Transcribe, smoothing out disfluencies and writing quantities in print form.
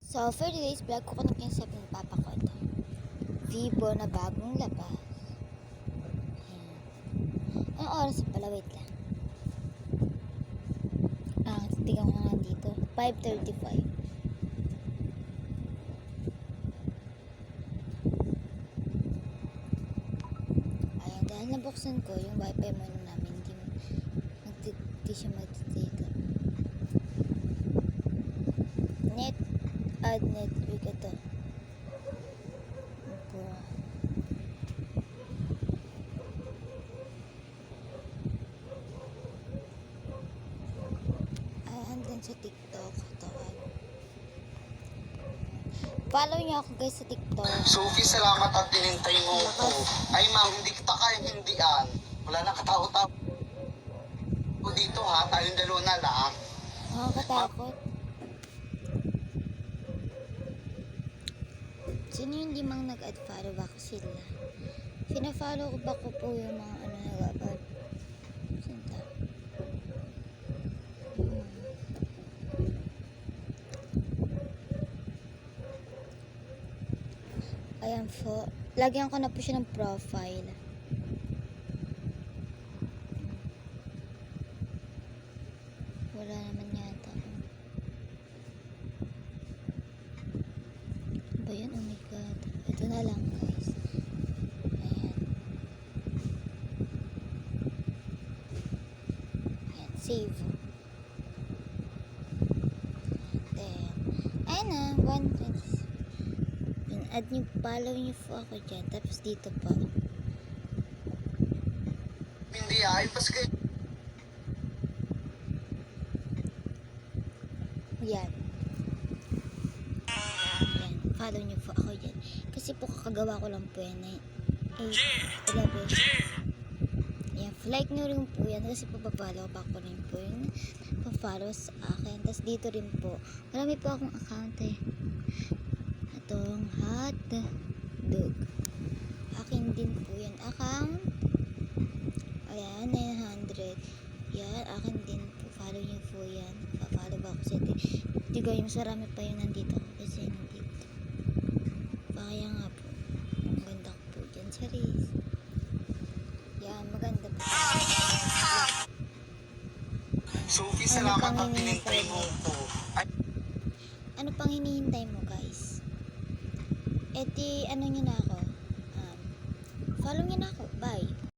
So, for today's vlog, kukunin ko yung sabi ng papa ko ito. Vivo na bagong labas. Ayan. Anong oras pala? Wait lang. Tignan ko nga dito. 5:35. Ayan, dahil nabuksan ko yung wifi muna namin. Hindi siya magtitake. Add network ito. Opo. Ay, andun sa TikTok. Ito. Follow niyo ako guys sa TikTok. Sophie, salamat at tinintay mo ko. Ay ma'am, hindi kita kayang hindian. Wala na katakot-takot dito ha. Tayong dalawa na lang. Nakakatakot. Sino yung limang nag-add follow? Baka sila. Pina-follow ko ba ko po yung mga nag-add? Sinta. Ayan po. Lagyan ko na po siya ng profile. Wala naman yata. Ba yan? Oh my god. Ito na lang guys. Ayan. Ayan. Save. Then, ayan na. 120. Add nyo, follow nyo po ako dyan. Tapos dito pa. Hindi ay, paske. Yan. Yan. Follow nyo po ako dyan. Kasi po kakagawa ko lang po yan. 8, 11. Yan. Like nyo rin po yan. Kasi po papalo pa ko rin po yun. Pa-follow sa akin. Tapos dito rin po. Marami po akong account eh. Itong hot dog. Akin din po yan. Account. Ayan. 900. Yan. Akin din po. Follow nyo po yan. Pa-follow ba ako sa Tigo yung sarami pa yung nandito kasi nandito. Kaya nga po. Ang ganda ko po dyan sa race. Yan, maganda po. Sophie, salamat at tinintay mo ko. Ano pang hinihintay mo guys? Ano nyo na ako. Follow nyo na ako. Bye.